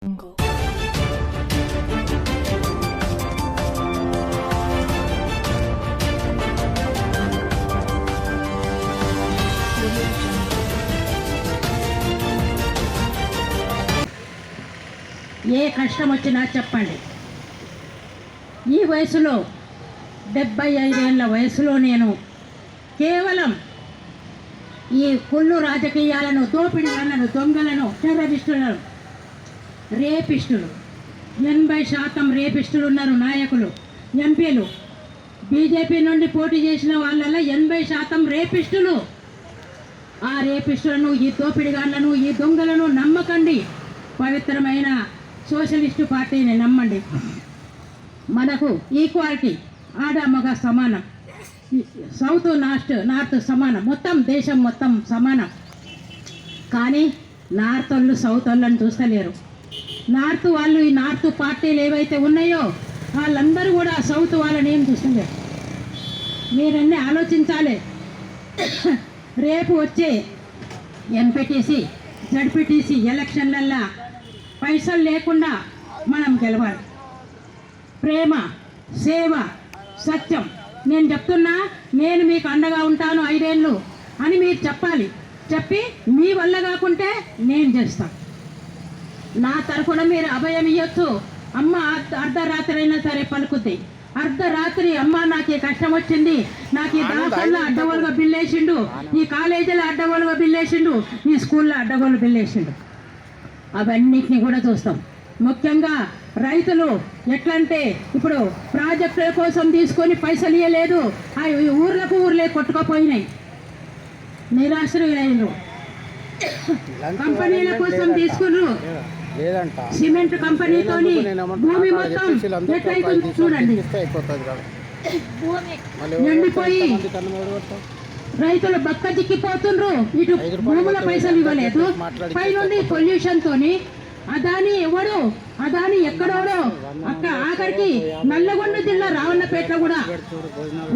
ఏ కష్టం వచ్చినా చెప్పండి. ఈ వయసులో 75 ఏళ్ళ వయసులో నేను కేవలం ఈ కుళ్ళు రాజకీయాలను, దోపిడీలను, దొంగలను, టెర్రరిస్టులను, రేపిస్టులు 80% రేపిస్టులు ఉన్నారు. నాయకులు, ఎంపీలు, బీజేపీ నుండి పోటీ చేసిన వాళ్ళలో 80% రేపిస్టులు. ఆ రేపిస్టులను, ఈ దోపిడిగాళ్లను, ఈ దొంగలను నమ్మకండి. పవిత్రమైన సోషలిస్టు పార్టీని నమ్మండి. మనకు ఈక్వాలిటీ, ఆడ మగ సమానం, సౌత్ నార్త్ సమానం, మొత్తం దేశం మొత్తం సమానం. కానీ నార్త్ వాళ్ళు సౌత్ వాళ్ళని చూస్తలేరు. నార్త్ వాళ్ళు, ఈ నార్త్ పార్టీలు ఏవైతే ఉన్నాయో వాళ్ళందరూ కూడా సౌత్ వాళ్ళని ఏం చూస్తలేరు. మీరన్నీ ఆలోచించాలి. రేపు వచ్చే ఎంపీటీసీ, జడ్పీటీసీ ఎలక్షన్లల్లో పైసలు లేకుండా మనం గెలవాలి. ప్రేమ, సేవ, సత్యం. నేను చెప్తున్నా, నేను మీకు అండగా ఉంటాను 5 ఏళ్ళు అని మీరు చెప్పాలి. చెప్పి మీ వల్ల కాకుంటే నేను చేస్తాను. నా తరఫున మీరు అభయం ఇవ్వచ్చు. అమ్మ అర్ధరాత్రి అయినా సరే పలుకుద్ది. అర్ధరాత్రి, అమ్మ నాకు ఈ కష్టం వచ్చింది, నాకు ఈ దాఖల్లో అడ్డగోలుగా బిల్లేసిండు, ఈ కాలేజీలో అడ్డగోలుగా బిల్లేసిండు, ఈ స్కూల్లో అడ్డగోలు బిల్లేసిండు, అవన్నిటిని కూడా చూస్తాం. ముఖ్యంగా రైతులు ఎట్లంటే ఇప్పుడు ప్రాజెక్టుల కోసం తీసుకొని పైసలు ఇవ్వలేదు, అవి ఊర్లే కొట్టుకుపోయినాయి, నిరాశ్రయులైనరు. కంపెనీల కోసం తీసుకున్నారు, సిమెంట్ కంపెనీతోని భూమి మొత్తం ఎట్లయితుంది చూడండి, ఎండిపోయి రైతులు బక్క చిక్కిపోతుండ్రు. ఇటు భూముల పైసలు ఇవ్వలేదు, పైనుండి పొల్యూషన్ తోని అదాని ఎవడు, అదాని ఎక్కడోడో ఆఖరికి నల్లగొండ జిల్లా రావన్నపేటలో కూడా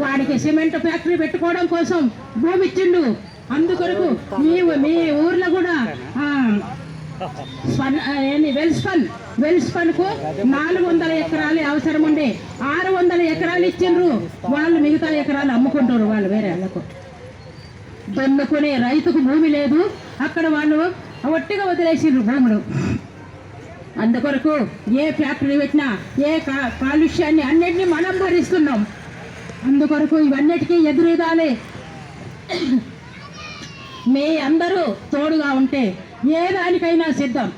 వాడికి సిమెంట్ ఫ్యాక్టరీ పెట్టుకోవడం కోసం భూమి ఇచ్చిండు. అందుకొరకు మీ ఊర్లో కూడా వెల్స్ ఫండ్ కు 400 ఎకరాలు అవసరం ఉండే 600 ఎకరాలు ఇచ్చిండ్రు. వాళ్ళు మిగతా ఎకరాలు అమ్ముకుంటారు, వాళ్ళు వేరే వాళ్ళకు. దున్నుకునే రైతుకు భూమి లేదు, అక్కడ వాళ్ళు ఒట్టిగా వదిలేసిండ్రు భూములు. అందుకొరకు ఏ ఫ్యాక్టరీ పెట్టినా, ఏ కాలుష్యాన్ని అన్నిటినీ మనం భరిస్తున్నాం. అందుకొరకు ఇవన్నిటికీ ఎదురుదాలే. మీ అందరూ తోడుగా ఉంటే ఏ దానికైనా సిద్ధం.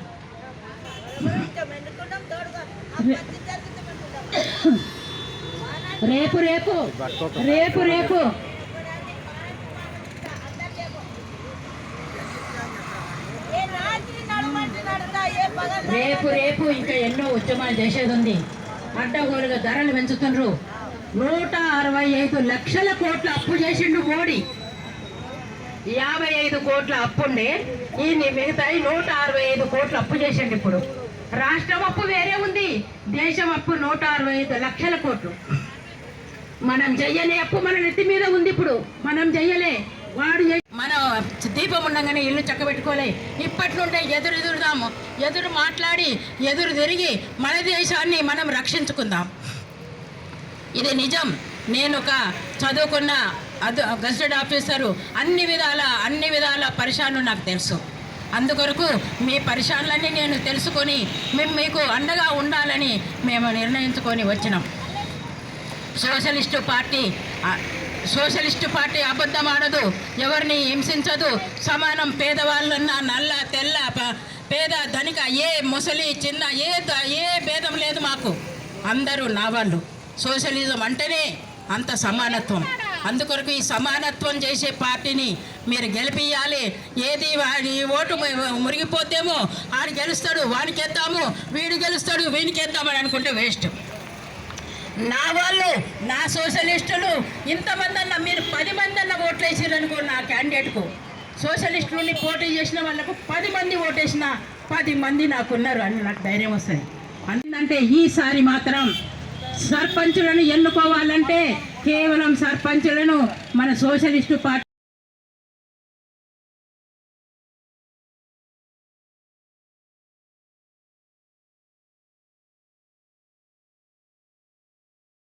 రేపు రేపు రేపు రేపు రేపు రేపు ఇంకా ఎన్నో ఉద్యమాలు చేసేది ఉంది. అడ్డగోలుగా ధరలు పెంచుతుండ్రు. 165 లక్షల కోట్ల అప్పు చేసిండు మోడీ. 55 కోట్ల అప్పుండే, ఈ మిగతా 165 కోట్ల అప్పు చేసిండు. ఇప్పుడు రాష్ట్రం అప్పు వేరే ఉంది, దేశం అప్పు 165 లక్షల కోట్లు. మనం చెయ్యలే అప్పు, మన నెత్తి మీద ఉంది. ఇప్పుడు మనం చెయ్యలే, వాడు మన దీపం ఉండగానే ఇల్లు చక్కబెట్టుకోలే. ఇప్పటి నుండే ఎదురుదాము, ఎదురు మాట్లాడి ఎదురు తిరిగి మన దేశాన్ని మనం రక్షించుకుందాం. ఇది నిజం. నేను ఒక చదువుకున్న గెజెటెడ్ ఆఫీసరు, అన్ని విధాల పరిశాను నాకు తెలుసు. అందుకొరకు మీ పరిశానులన్నీ నేను తెలుసుకొని మీకు అండగా ఉండాలని మేము నిర్ణయించుకొని వచ్చినాం. సోషలిస్టు పార్టీ అబద్ధం ఆడదు, ఎవరిని హింసించదు, సమానం. పేదవాళ్ళన్నా, నల్ల తెల్ల, పేద ధనిక, ఏ ముసలి చిన్న ఏ భేదం లేదు మాకు. అందరూ నా వాళ్ళు. సోషలిజం అంటేనే అంత సమానత్వం. అందుకొరకు ఈ సమానత్వం చేసే పార్టీని మీరు గెలిపియాలి. ఏది వాడి ఓటు మురిగిపోతేమో ఆడు గెలుస్తాడు, వాడికి వేద్దాము, వీడు గెలుస్తాడు, వీనికి వేద్దామని అనుకుంటే వేస్ట్. నా వాళ్ళు, నా సోషలిస్టులు ఇంతమంది అన్న, మీరు 10 మంది అన్న ఓట్లు వేసారనుకో నా క్యాండిడేట్కు. సోషలిస్టు నుండి పోటీ చేసిన వాళ్ళకు 10 మంది ఓటేసిన 10 మంది నాకున్నారు అని నాకు ధైర్యం వస్తుంది. అందుకంటే ఈసారి మాత్రం సర్పంచులను ఎన్నుకోవాలంటే కేవలం సర్పంచులను మన సోషలిస్టు పార్టీ